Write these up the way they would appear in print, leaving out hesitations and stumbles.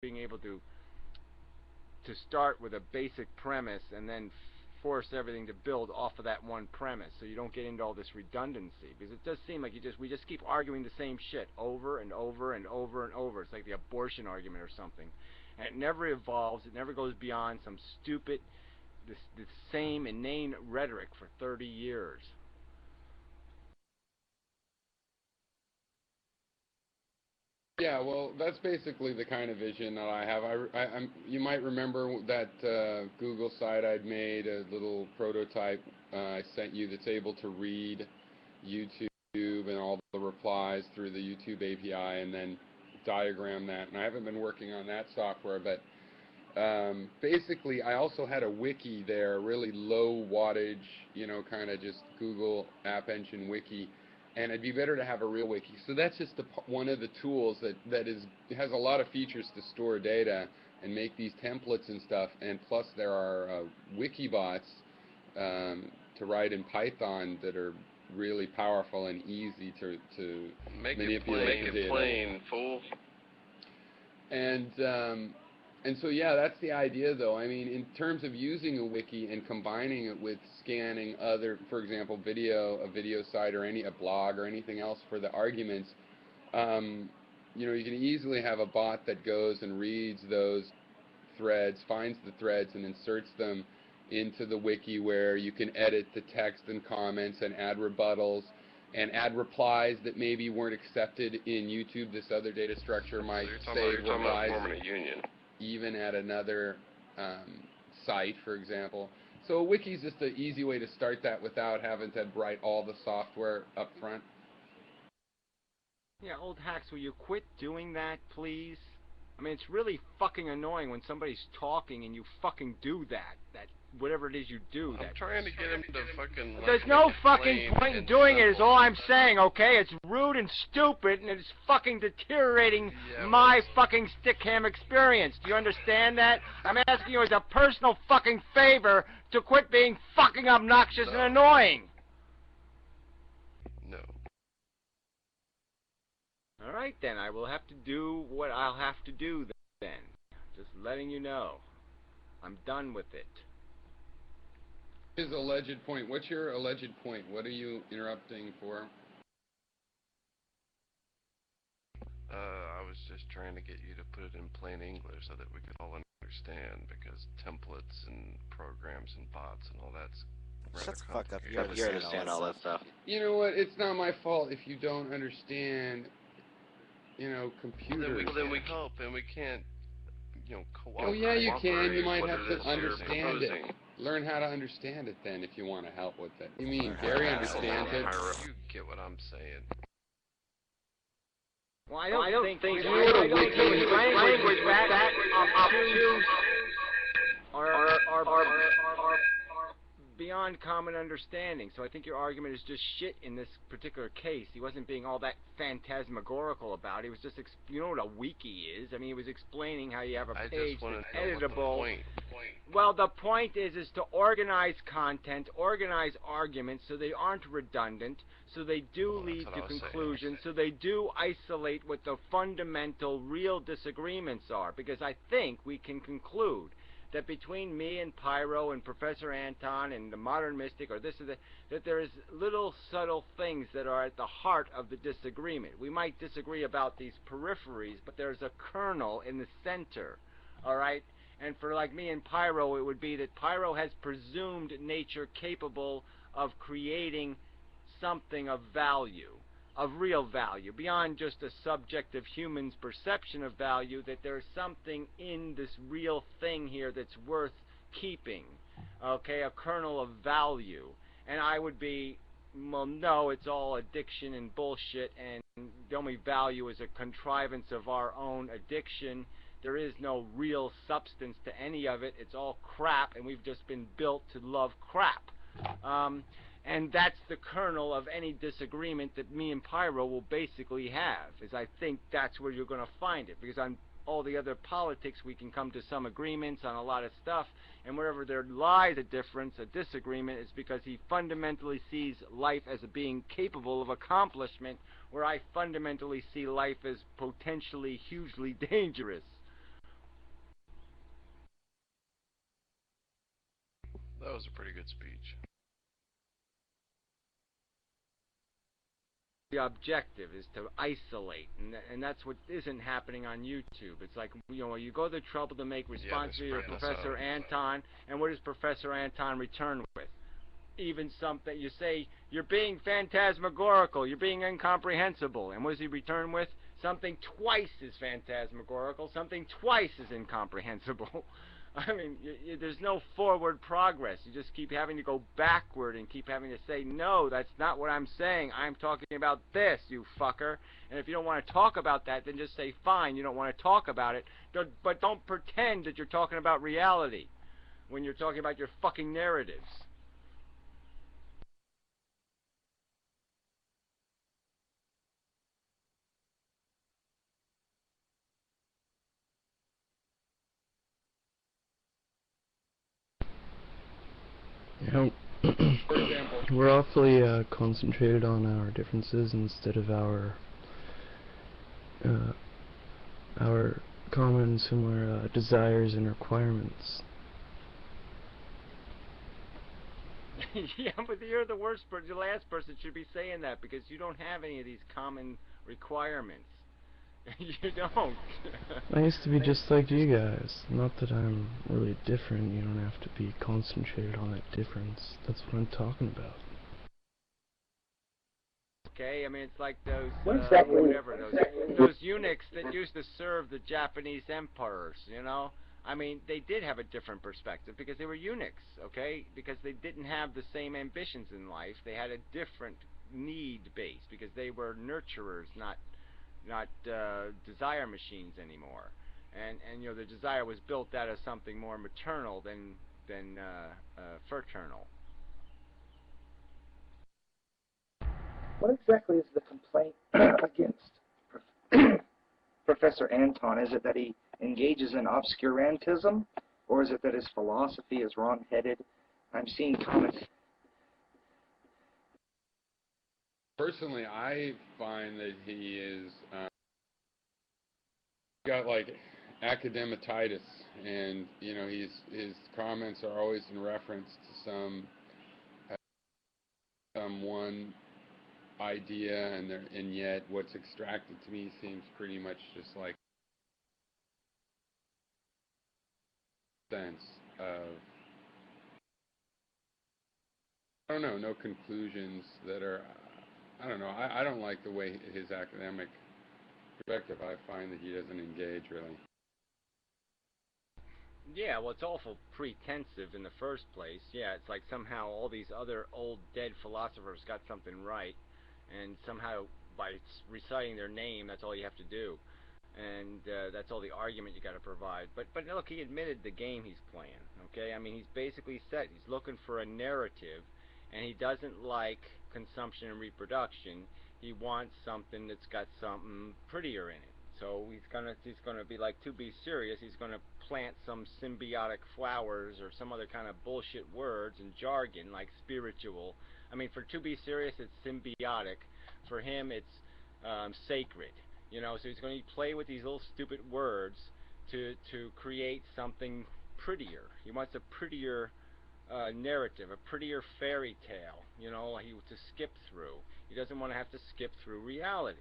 being able to start with a basic premise and then force everything to build off of that one premise, so you don't get into all this redundancy. Because it does seem like we just keep arguing the same shit over and over and over and over. It's like the abortion argument or something, and it never evolves. It never goes beyond some stupid, the same inane rhetoric for 30 years. Yeah, well, that's basically the kind of vision that I have. You might remember that Google site I'd made, a little prototype I sent you that's able to read YouTube and all the replies through the YouTube API and then diagram that. And I haven't been working on that software, but basically I also had a wiki there, really low wattage, you know, kind of just Google App Engine wiki. And it'd be better to have a real wiki. So that's just one of the tools that has a lot of features to store data and make these templates and stuff. And plus there are wiki bots to write in Python that are really powerful and easy to manipulate the data. Make it plain, fool. And so yeah, that's the idea though. I mean, in terms of using a wiki and combining it with scanning other, for example, a video site or a blog or anything else for the arguments, you know, you can easily have a bot that goes and reads those threads, finds the threads and inserts them into the wiki, where you can edit the text and comments and add rebuttals and add replies that maybe weren't accepted in YouTube. This other data structure might say replies even at another site, for example. So a wiki is just an easy way to start that without having to write all the software up front. Yeah, old hacks, will you quit doing that, please? I mean, it's really fucking annoying when somebody's talking and you fucking do that whatever it is you do. I'm trying to get him to fucking... There's no fucking point in doing it, is all I'm saying, okay? It's rude and stupid, and it's fucking deteriorating my fucking Stickam experience. Do you understand that? I'm asking you as a personal fucking favor to quit being fucking obnoxious and annoying. No. Alright then, I will have to do what I'll have to do then. Just letting you know. I'm done with it. His alleged point. What's your alleged point? What are you interrupting for? I was just trying to get you to put it in plain English so that we could all understand, because templates and programs and bots and all that's rather complicated. Shut the fuck up. You understand all that stuff. You know what? It's not my fault if you don't understand, you know, computers. Then we help, and we can't, you know, cooperate. Oh yeah, you can. You might have to understand it. Learn how to understand it then if you want to help with it. You mean Gary understands it? You get what I'm saying. Well, I don't think language that obtuse are beyond common understanding. So I think your argument is just shit in this particular case. He wasn't being all that phantasmagorical about it. He was just, you know what a wiki is? I mean, he was explaining how you have a page that's editable. Well, the point is to organize content, organize arguments so they aren't redundant, so they do lead to conclusions, so they do isolate what the fundamental real disagreements are. Because I think we can conclude that between me and Pyro and Professor Anton and the modern mystic or this or that, that there is little subtle things that are at the heart of the disagreement. We might disagree about these peripheries, but there's a kernel in the center, all right? And for like me and Pyro, it would be that Pyro has presumed nature capable of creating something of value, of real value, beyond just a subjective human's perception of value, that there's something in this real thing here that's worth keeping, okay, a kernel of value. And I would be, well, no, it's all addiction and bullshit, and the only value is a contrivance of our own addiction. There is no real substance to any of it. It's all crap, and we've just been built to love crap. And that's the kernel of any disagreement that me and Pyro will basically have, is I think that's where you're going to find it. Because on all the other politics, we can come to some agreements on a lot of stuff, and wherever there lies a difference, a disagreement, is because he fundamentally sees life as being capable of accomplishment, where I fundamentally see life as potentially hugely dangerous. That was a pretty good speech. The objective is to isolate, and that's what isn't happening on YouTube. It's like, you know, you go to the trouble to make response video to Professor Anton, and what does Professor Anton return with? Even something, you say, you're being phantasmagorical, you're being incomprehensible, and what does he return with? Something twice as phantasmagorical, something twice as incomprehensible. I mean, there's no forward progress. You just keep having to go backward and keep having to say, no, that's not what I'm saying. I'm talking about this, you fucker. And if you don't want to talk about that, then just say, fine, you don't want to talk about it. But don't pretend that you're talking about reality when you're talking about your fucking narratives. Yeah, we're awfully concentrated on our differences instead of our common similar desires and requirements. Yeah, but you're the worst person, the last person should be saying that, because you don't have any of these common requirements. You don't. I used to be just like you guys. Not that I'm really different. You don't have to be concentrated on that difference. That's what I'm talking about. Okay, I mean, it's like those, whatever, those eunuchs that used to serve the Japanese emperors, you know? I mean, they did have a different perspective because they were eunuchs, okay? Because they didn't have the same ambitions in life. They had a different need base because they were nurturers, not desire machines anymore. And you know, the desire was built out of something more maternal than fraternal. What exactly is the complaint against Professor Anton? Is it that he engages in obscurantism, or is it that his philosophy is wrong-headed? I'm seeing comments. Personally, I find that he is got like academatitis, and you know, his comments are always in reference to some one idea, and yet what's extracted to me seems pretty much just like sense of, I don't know, no conclusions that are, I don't know, I don't like the way his academic perspective, I find that he doesn't engage really. Yeah, well, it's awful pretensive in the first place. Yeah, it's like somehow all these other old dead philosophers got something right, and somehow by reciting their name, that's all you have to do, and that's all the argument you got to provide. But look, he admitted the game he's playing. Okay, I mean, he's basically said he's looking for a narrative, and he doesn't like consumption and reproduction. He wants something that's got something prettier in it. So he's gonna be like, to be serious, he's gonna plant some symbiotic flowers or some other kind of bullshit words and jargon like spiritual. I mean, for to be serious, it's symbiotic. For him, it's sacred. You know, so he's going to play with these little stupid words to create something prettier. He wants a prettier narrative, a prettier fairy tale. You know, to skip through. He doesn't want to have to skip through reality.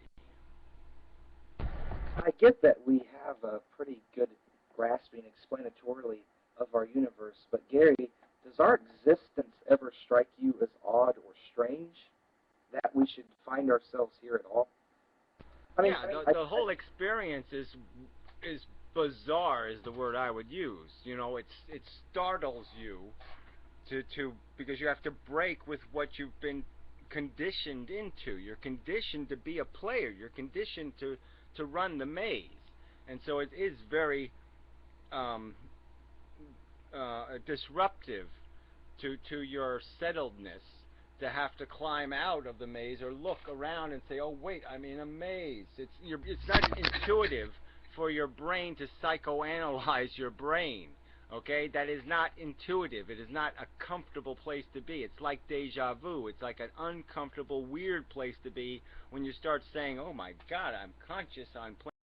I get that we have a pretty good grasping explanatorily of our universe, but Gary, does our existence ever strike you as odd or strange? That we should find ourselves here at all? I mean, yeah, the whole experience is bizarre, is the word I would use. You know, it startles you because you have to break with what you've been conditioned into. You're conditioned to be a player. You're conditioned to run the maze, and so it is very disruptive to your settledness to have to climb out of the maze or look around and say, oh wait, I'm in a maze. It's not intuitive for your brain to psychoanalyze your brain. Okay, that is not intuitive. It is not a comfortable place to be. It's like deja vu. It's like an uncomfortable, weird place to be when you start saying, oh my God, I'm conscious on